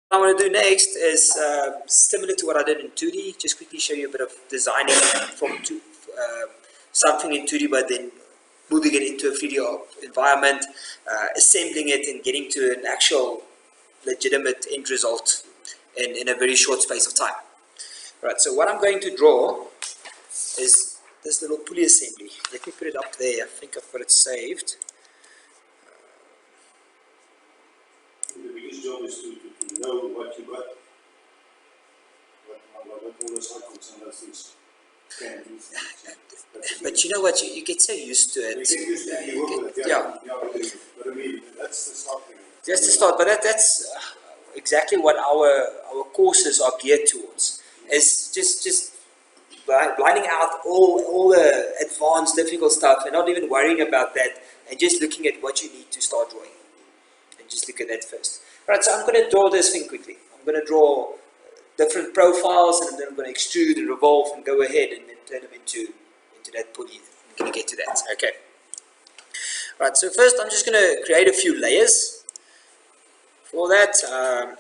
What I want to do next is similar to what I did in 2D, just quickly show you a bit of designing from something in 2D, but then moving it into a 3D environment, assembling it and getting to an actual legitimate end result in a very short space of time. Right, so what I'm going to draw is this little pulley assembly. Let me put it up there. I think I've got it saved. The biggest job is to know what you got, what all those icons and those things can do. But you know what, you get so used to it. You get used to it, you work with it, yeah. But I mean, that's the start thing. Just to start, but that's exactly what our courses are geared towards. Is just blinding out all the advanced, difficult stuff and not even worrying about that, and just looking at what you need to start drawing. And just look at that first. Right, so I'm going to draw this thing quickly. I'm going to draw different profiles, and then I'm going to extrude and revolve and go ahead and then turn them into that pulley. I'm going to get to that. Okay. Right, so first I'm just going to create a few layers. For that, here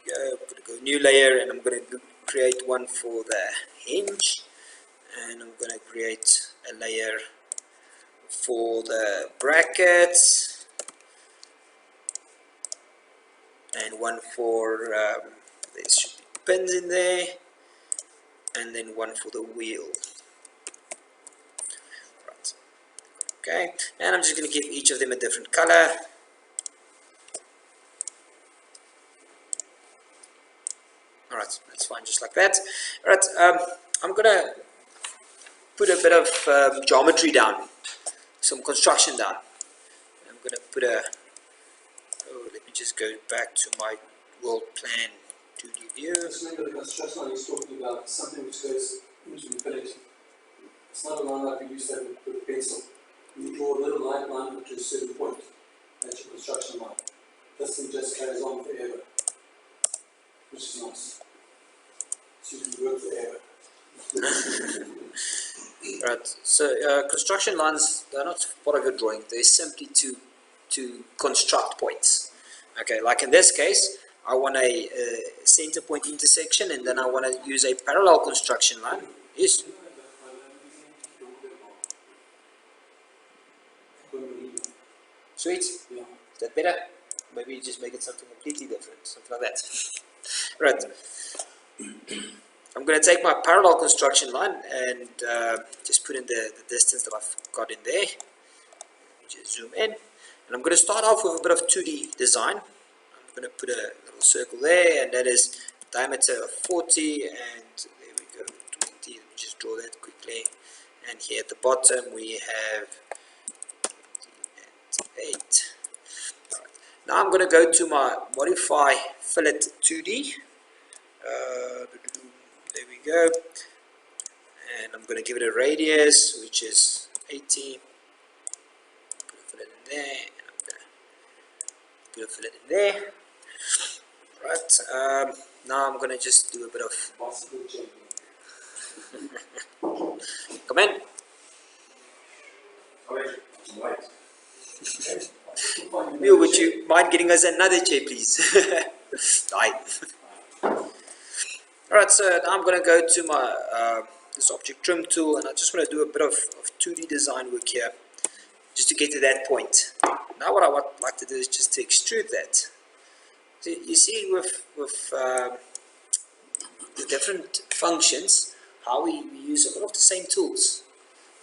we go. I'm going to go new layer, and I'm going to create one for the hinge, and I'm going to create a layer for the brackets, and one for there should be pins in there, and then one for the wheel. Right. Okay, and I'm just going to give each of them a different color. Alright, that's fine, just like that. Alright, I'm going to put a bit of geometry down, some construction down. I'm going to put a, let me just go back to my world plan 2D view. Just remember the construction line he's talking about something which goes into the fillet. It's not a line like we used to have with a pencil. You draw a little line up to a certain point. That's your construction line. This thing just carries on forever, which is nice. So you can work forever. Right, so construction lines, they're not part of your drawing, they're simply to construct points. Okay, like in this case, I want a center point intersection, and then I want to use a parallel construction line. Yes? Sweet? Yeah. Is that better? Maybe just make it something completely different, something like that. Right. I'm going to take my parallel construction line and just put in the distance that I've got in there. Just zoom in. And I'm going to start off with a bit of 2D design. I'm going to put a little circle there, and that is diameter of 40, and there we go, 20. Let me just draw that quickly. And here at the bottom we have 8. Right. Now I'm going to go to my modify fillet 2D. There we go, and I'm going to give it a radius which is 80. Put a fillet in there, and I'm going to put a fillet in there. Right, now I'm going to just do a bit of come in. Neil, would you mind getting us another chair, please? Alright, so now I'm going to go to my this object trim tool, and I just want to do a bit of 2D design work here, just to get to that point. Now what I would like to do is just to extrude that. So you see with the different functions, how we use a lot of the same tools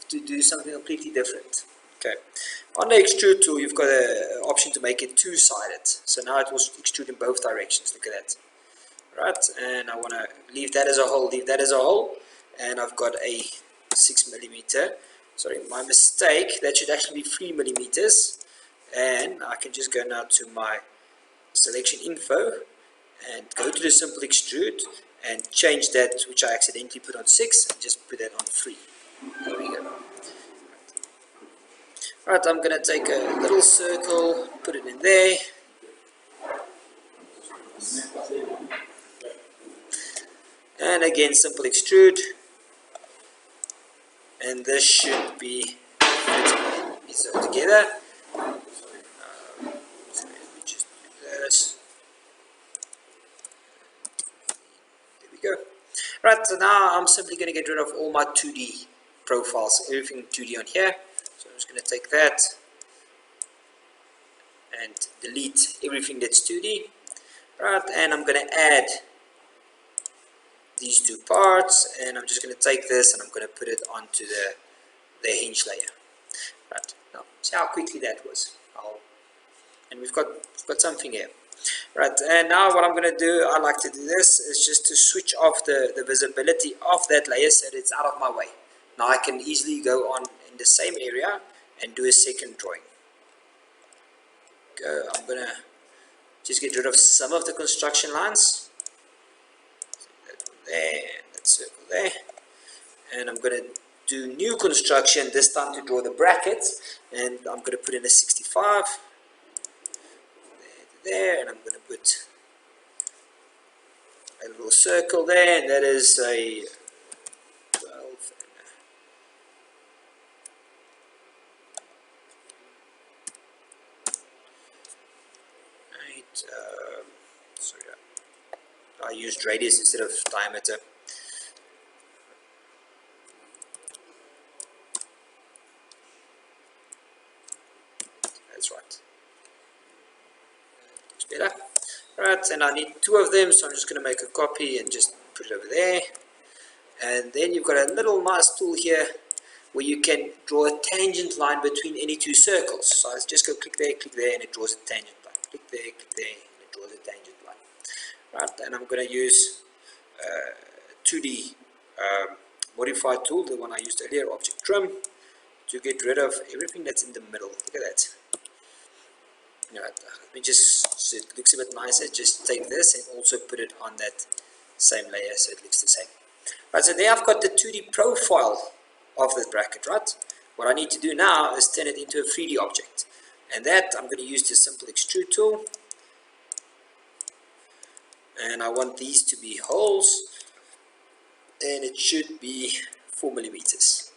to do something completely different. Okay. On the extrude tool, you've got an option to make it two-sided. So now it will extrude in both directions. Look at that. Right, and I want to leave that as a whole, and I've got a 6mm. Sorry, my mistake. That should actually be 3mm. And I can just go now to my selection info and go to the simple extrude and change that which I accidentally put on 6 and just put that on 3. There we go. Right, I'm going to take a little circle, put it in there. And again, simple extrude. And this should be so together. So let me just do this. Right, so now I'm simply going to get rid of all my 2D profiles, everything 2D on here. So I'm just going to take that and delete everything that's 2D. Right, and I'm going to add these two parts, and I'm just going to take this and I'm going to put it onto the hinge layer. Right, now see how quickly that was. And we've got something here. Right, and now what I'm going to do, I like to do this, is just to switch off the visibility of that layer so that it's out of my way. Now I can easily go on in the same area and do a second drawing. I'm going to just get rid of some of the construction lines. That one there, and that circle there. And I'm going to do new construction, this time to draw the brackets. And I'm going to put in a 65. There, and I'm going to put a little circle there, and that is a 12 and 8. Sorry, I used radius instead of diameter. That's right. Looks better. Right, and I need two of them, so I'm just going to make a copy and just put it over there. And then you've got a little nice tool here where you can draw a tangent line between any two circles. So I just go click there, and it draws a tangent line. Click there, and it draws a tangent line. Right, and I'm going to use 2D modify tool, the one I used earlier, object trim, to get rid of everything that's in the middle. Look at that. Right, let me just, so it looks a bit nicer, just take this and also put it on that same layer so it looks the same. Right, so there I've got the 2D profile of this bracket, right? What I need to do now is turn it into a 3D object. And that I'm going to use the simple extrude tool. And I want these to be holes. And it should be 4 millimeters.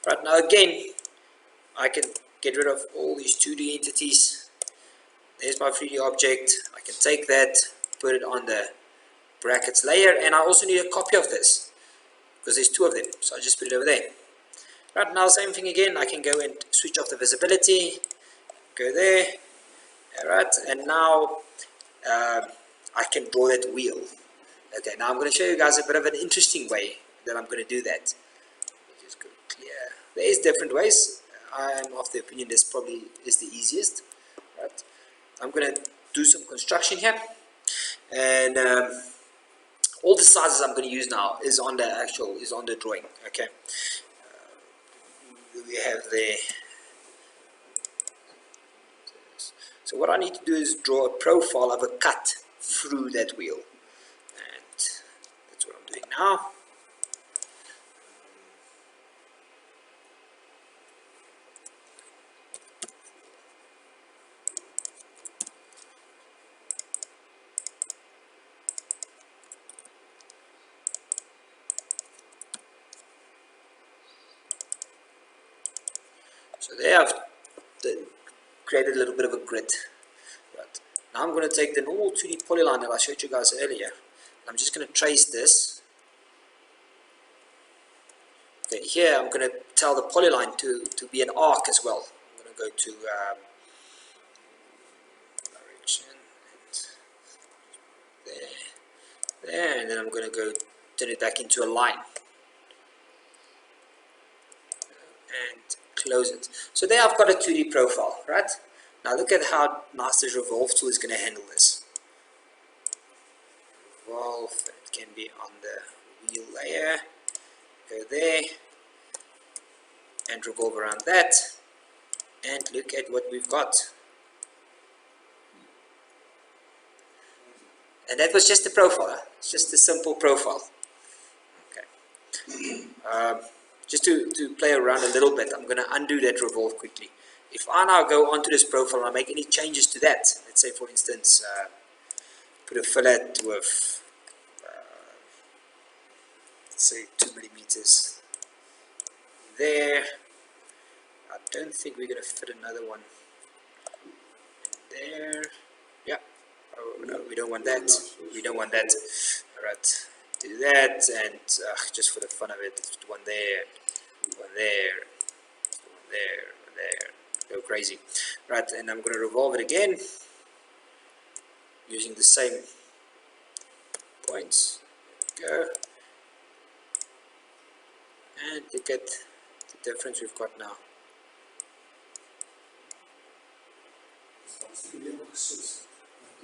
Right, now again, I can get rid of all these 2D entities. There's my 3D object. I can take that, put it on the brackets layer, and I also need a copy of this because there's two of them, so I just put it over there. Right, now same thing again, I can go and switch off the visibility, go there, alright, and now I can draw that wheel. Okay, now I'm going to show you guys a bit of an interesting way that I'm going to do that. Just go clear. There's different ways. I'm of the opinion this probably is the easiest. Right, I'm going to do some construction here, and all the sizes I'm going to use now is on the drawing. Okay, we have there. So what I need to do is draw a profile of a cut through that wheel, and that's what I'm doing now. So there I've created a little bit of a grid. Right. Now I'm going to take the normal 2D polyline that I showed you guys earlier. I'm just going to trace this. Okay, here I'm going to tell the polyline to be an arc as well. I'm going to go to direction, and there, and then I'm going to go turn it back into a line. And close it. So there I've got a 2D profile, right? Now look at how nice this revolve tool is going to handle this. Revolve, it can be on the wheel layer. Go there and revolve around that. And look at what we've got. And that was just the profile. It's just a simple profile. Okay. Just to play around a little bit, I'm going to undo that revolve quickly. If I now go onto this profile and I make any changes to that, let's say for instance, put a fillet with, let's say 2 millimeters there. I don't think we're going to fit another one there. Yeah. Oh no, we don't want that. We don't want that. Alright, do that, and just for the fun of it, one there, one there, one there, one there, go crazy. Right, and I'm going to revolve it again using the same points. Go, and look at the difference we've got now.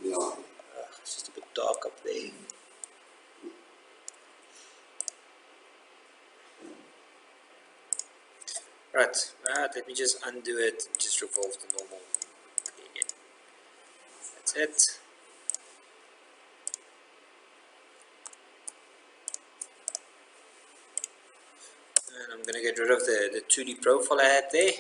Yeah. It's just a bit dark up there. Right, let me just undo it and just revolve the normal again. That's it. And I'm going to get rid of the 2D profile I had there.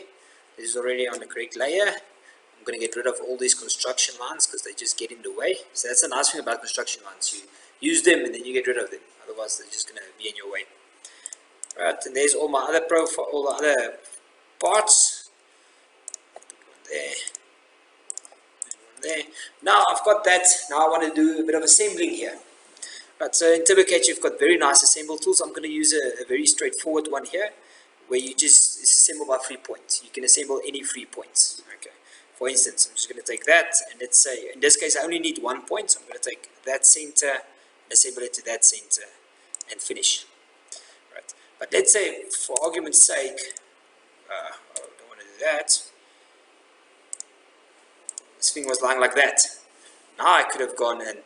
This is already on the correct layer. I'm going to get rid of all these construction lines because they just get in the way. So that's the nice thing about construction lines. You use them and then you get rid of them. Otherwise they're just going to be in your way. Right, and there's all my other profile, all the other parts. One there. And one there. Now I've got that. Now I want to do a bit of assembling here. Right, so in TurboCAD you've got very nice assemble tools. I'm going to use a very straightforward one here, where you just assemble by 3 points. You can assemble any 3 points. Okay. For instance, I'm just going to take that, and let's say, in this case I only need 1 point, so I'm going to take that center, assemble it to that center, and finish. Right. But let's say, for argument's sake, I don't want to do that. This thing was lying like that. Now I could have gone and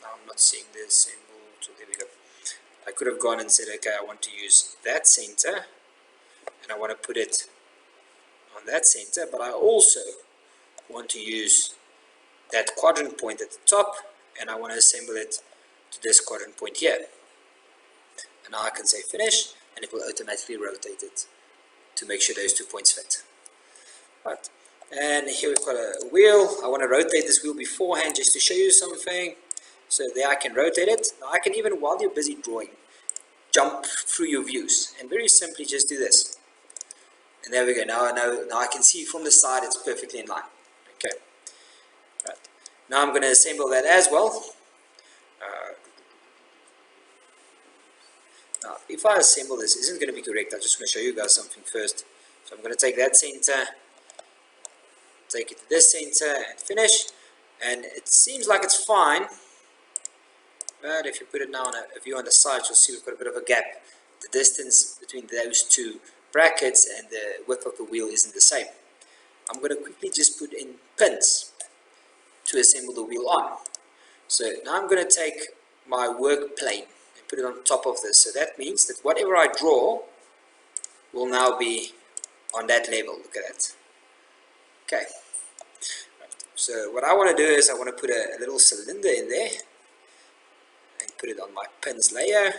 I'm not seeing the symbol, so there we go. I could have gone and said, okay, I want to use that center, and I want to put it on that center, but I also want to use that quadrant point at the top, and I want to assemble it to this quadrant point here. And now I can say finish, and it will automatically rotate it to make sure those 2 points fit. Right. And here we've got a wheel. I want to rotate this wheel beforehand just to show you something. So there I can rotate it. Now I can even, while you're busy drawing, jump through your views and very simply just do this. And there we go. Now I can see from the side it's perfectly in line. Okay. Right. Now I'm going to assemble that as well. Now if I assemble this, isn't going to be correct. I just want to show you guys something first. So I'm going to take that center, take it to this center and finish. And it seems like it's fine. But if you put it now on a view on the side, you'll see we've got a bit of a gap. The distance between those 2 brackets and the width of the wheel isn't the same. I'm going to quickly just put in pins to assemble the wheel on. So now I'm going to take my work plane and put it on top of this. So that means that whatever I draw will now be on that level. Look at that. Okay. Right. So what I want to do is I want to put a little cylinder in there. Put it on my pins layer,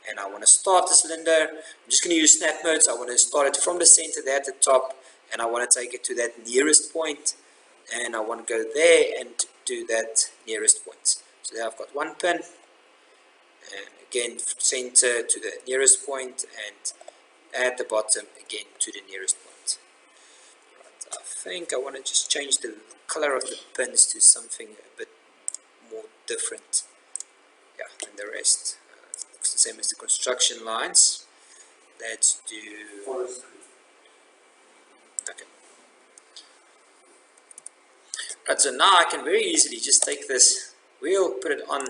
and I want to start the cylinder. I'm just going to use snap modes. I want to start it from the center there at the top, and I want to take it to that nearest point, and I want to go there and do that nearest point. So there I've got 1 pin, and again center to the nearest point, and at the bottom again to the nearest point. Right, I think I want to just change the color of the pins to something a bit more different. Yeah, and the rest looks the same as the construction lines. Let's do okay. Right, so now I can very easily just take this wheel, put it on,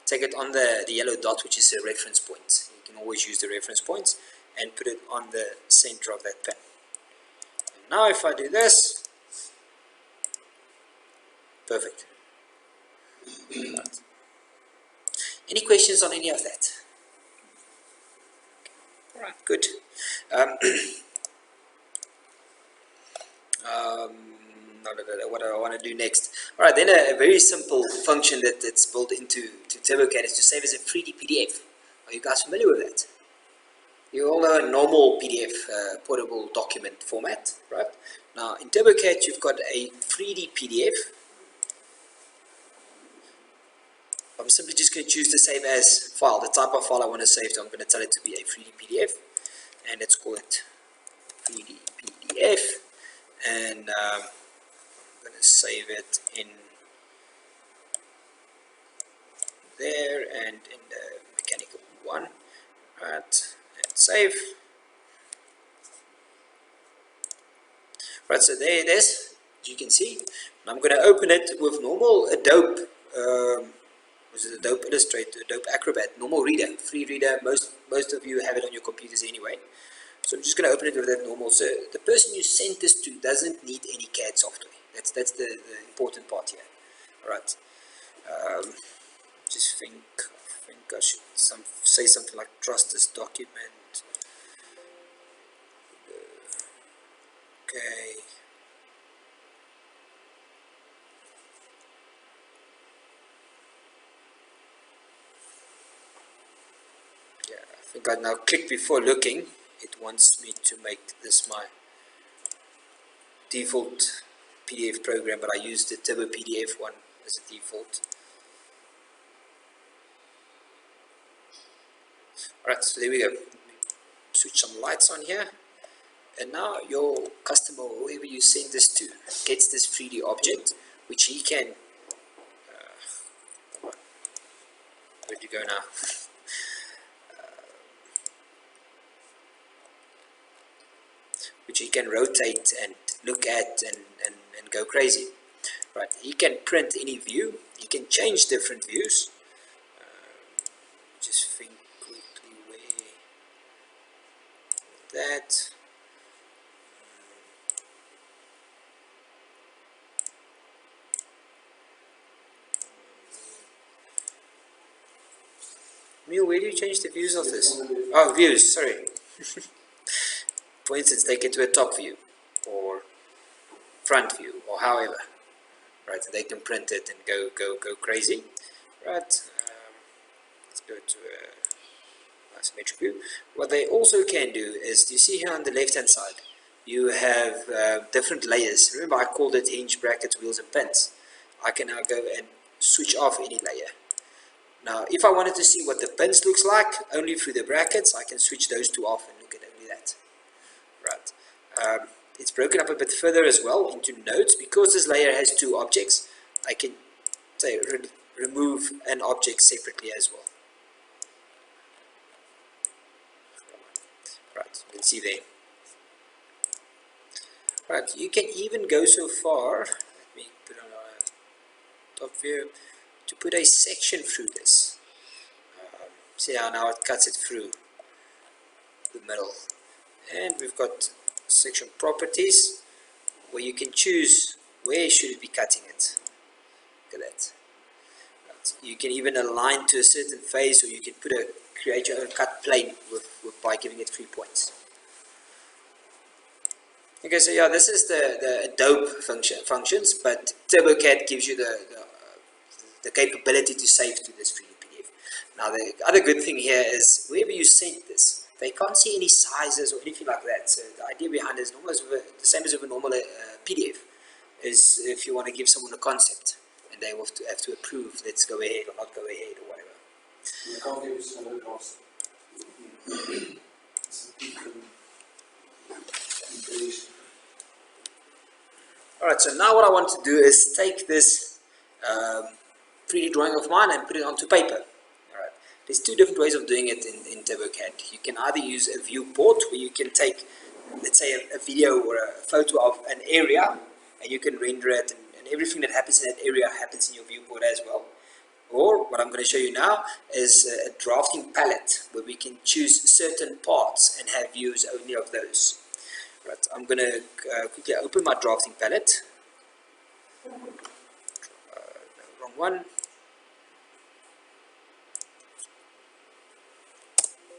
take it on the yellow dot, which is a reference point. You can always use the reference points, and put it on the center of that pin. And now if I do this, perfect. Right. Any questions on any of that? Alright, good. What do I want to do next? Alright, then a very simple function that's built into TurboCAD is to save as a 3D PDF. Are you guys familiar with that? You all know a normal PDF, portable document format, right? Now in TurboCAD you've got a 3D PDF. I'm simply just going to choose to save as file, the type of file I want to save, so I'm going to tell it to be a 3D PDF, and let's call it 3D PDF, and I'm going to save it in there, and in the mechanical one. Right, and save. Right, so there it is, as you can see. And I'm going to open it with normal Adobe, was it Adobe Illustrator, Adobe Acrobat, normal reader, free reader. Most of you have it on your computers anyway. So I'm just going to open it with that normal. So the person you sent this to doesn't need any CAD software. That's the important part here. All right. Just think I should say something like trust this document. Okay. Yeah, I think I now click before looking. It wants me to make this my default PDF program, but I use the Turbo PDF one as a default. Alright, so there we go. Switch some lights on here, and now your customer, or whoever you send this to, gets this 3D object, which he can where'd you go now? Which he can rotate and look at and go crazy. Right, he can print any view, he can change different views. Just think quickly where that. Neil, where do you change the views of this? Oh, views, sorry. For instance, take it to a top view or front view or however. Right, they can print it and go crazy. Right, let's go to a isometric view. What they also can do is, you see here on the left hand side, you have different layers. Remember, I called it hinge, brackets, wheels and pins. I can now go and switch off any layer. Now, if I wanted to see what the pins looks like, only through the brackets, I can switch those two off and look at only that. Right. It's broken up a bit further as well into nodes. Because this layer has two objects, I can say remove an object separately as well. Right, you can see there. Right, you can even go so far, let me put on a top view, to put a section through this. See how now it cuts it through the middle. And we've got section properties where you can choose where should it be cutting it. Look at that. Right. You can even align to a certain face, or you can create your own cut plane by giving it 3 points. Okay, so yeah, this is the Adobe functions, but TurboCAD gives you the capability to save to this 3D PDF. Now, the other good thing here is, wherever you send this, they can't see any sizes or anything like that. So the idea behind it is almost the same as with a normal PDF, is if you want to give someone a concept, and they have to approve, let's go ahead or not go ahead or whatever. You can't give us another cost. Alright, so now what I want to do is take this 3D drawing of mine and put it onto paper. Alright, there's two different ways of doing it in TurboCAD. You can either use a viewport, where you can take, let's say, a video or a photo of an area, and you can render it, and everything that happens in that area happens in your viewport as well. Or, what I'm going to show you now, is a drafting palette, where we can choose certain parts and have views only of those. Right, I'm going to quickly open my drafting palette. Wrong one.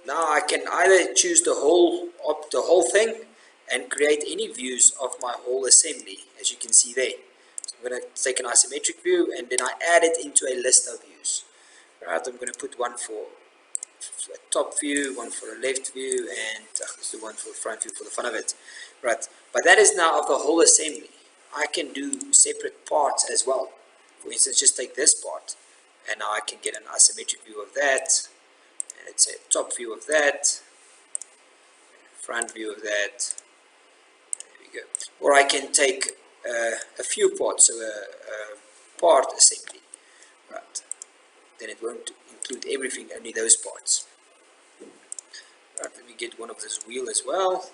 Now I can either choose the whole thing and create any views of my whole assembly, as you can see there. So I'm going to take an isometric view, and then I add it into a list of views. Right, I'm going to put one for a top view, one for a left view, and let's do one for the front view for the fun of it. Right, but that is now of the whole assembly. I can do separate parts as well. For instance, just take this part, and now I can get an isometric view of that, and let's say a top view of that, front view of that. There we go. Or I can take a few parts, so a part assembly. Right. then it won't include everything, only those parts. Right, let me get one of this wheel as well.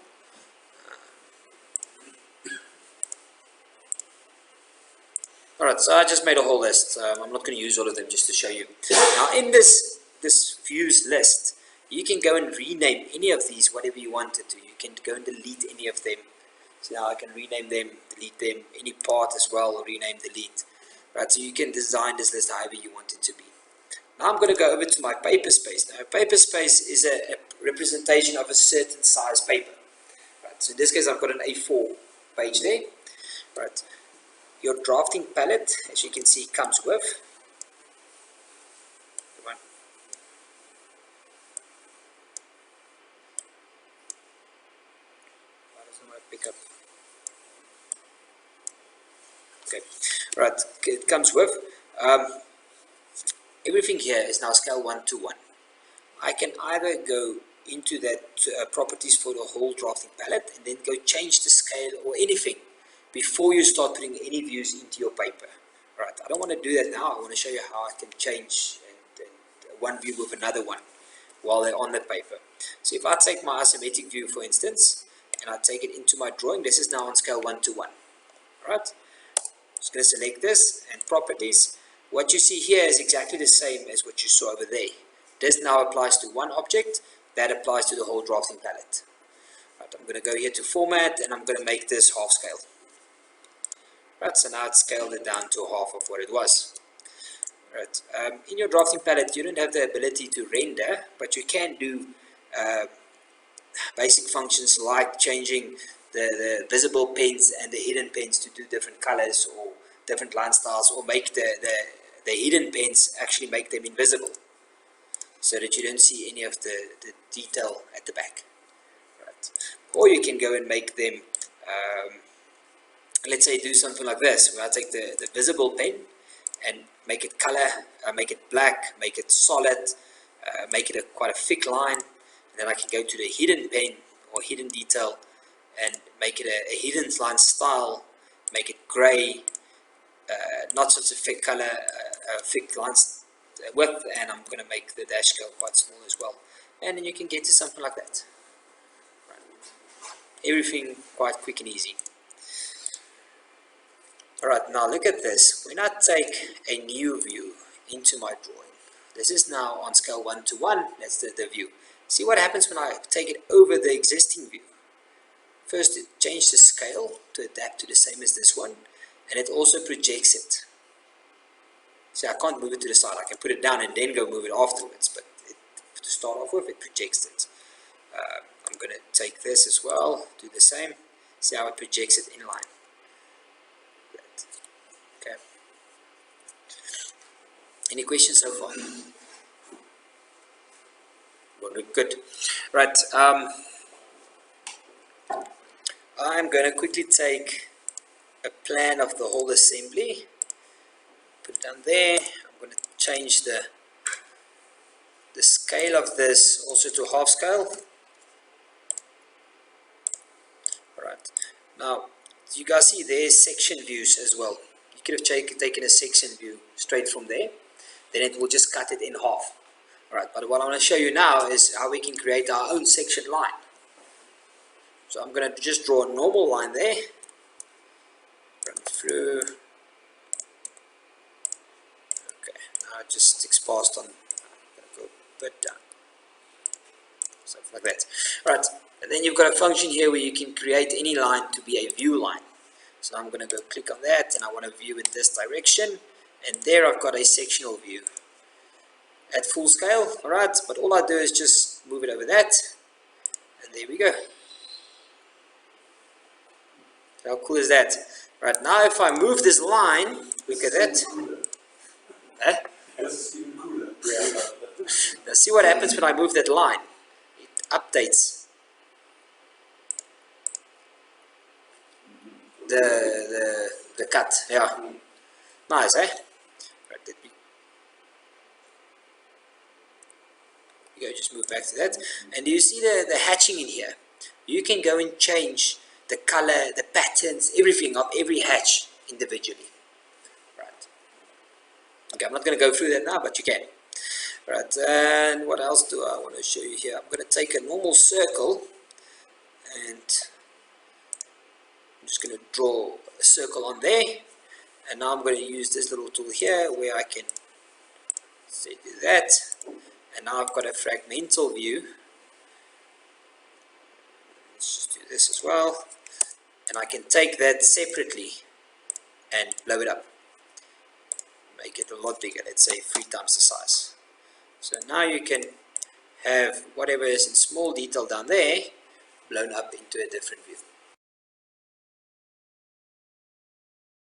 Alright, so I just made a whole list. I'm not going to use all of them, just to show you. Now in this views list, you can go and rename any of these whatever you wanted to. You can go and delete any of them. So now I can rename them, delete them, any part as well, rename, delete. Right, so you can design this list however you want it to be. Now I'm going to go over to my paper space. Now a paper space is a representation of a certain size paper. Right, so in this case I've got an A4 page there. Right. Your drafting palette, as you can see, comes with why doesn't my pick up? Okay, right. It comes with everything here is now scale 1 to 1. I can either go into that properties for the whole drafting palette and then go change the scale or anything before you start putting any views into your paper. Right, I don't want to do that now. I want to show you how I can change one view with another one while they're on the paper. So if I take my isometric view, for instance, and I take it into my drawing, this is now on scale 1 to 1. Alright, I'm just going to select this and properties. What you see here is exactly the same as what you saw over there. This now applies to one object, that applies to the whole drafting palette. Right, I'm going to go here to format and I'm going to make this half scale. Right, so now it's scaled it down to half of what it was. Right, in your drafting palette you don't have the ability to render, but you can do basic functions like changing the visible pens and the hidden pens to do different colors or different line styles, or make the hidden pens actually make them invisible so that you don't see any of the detail at the back. Right, or you can go and make them let's say do something like this, where I take the visible pen and make it color, make it black, make it solid, make it quite a thick line, and then I can go to the hidden pen or hidden detail and make it a hidden line style, make it gray, not such a thick color, thick lines width, and I'm going to make the dash scale quite small as well, and then you can get to something like that. Right. Everything quite quick and easy. Alright, now look at this. When I take a new view into my drawing, this is now on scale 1 to 1, that's the view. See what happens when I take it over the existing view. First it changes the scale to adapt to the same as this one, and it also projects it. See, I can't move it to the side. I can put it down and then go move it afterwards, but to start off with, it projects it. I'm going to take this as well, do the same, see how it projects it in line. Okay. Any questions so far? Well, good. Right. I'm going to quickly take a plan of the whole assembly. Put it down there. I'm going to change the scale of this also to half scale. Alright. Now, you guys see there's section views as well. You could have taken a section view straight from there, then it will just cut it in half. Alright, but what I want to show you now is how we can create our own section line. So I'm going to just draw a normal line there, run through. Okay, now it just sticks past on. I'm going to go a bit down, something like that. Alright, and then you've got a function here where you can create any line to be a view line. So I'm going to go click on that, and I want to view in this direction, and there I've got a sectional view at full scale. Alright, but all I do is just move it over that, and there we go. How cool is that? Right, now if I move this line, look at that. Eh? That's even cooler. Now see what happens when I move that line. It updates the cut. Yeah, nice, eh? Right, let me go. Just move back to that. And do you see the hatching in here? You can go and change the color, the patterns, everything of every hatch individually. Right. Okay, I'm not going to go through that now, but you can. Right, and what else do I want to show you here? I'm going to take a normal circle and I'm just going to draw a circle on there, and now I'm going to use this little tool here where I can say do that, and now I've got a fragmental view. Let's just do this as well, and I can take that separately and blow it up, make it a lot bigger, let's say 3 times the size. So now you can have whatever is in small detail down there blown up into a different view.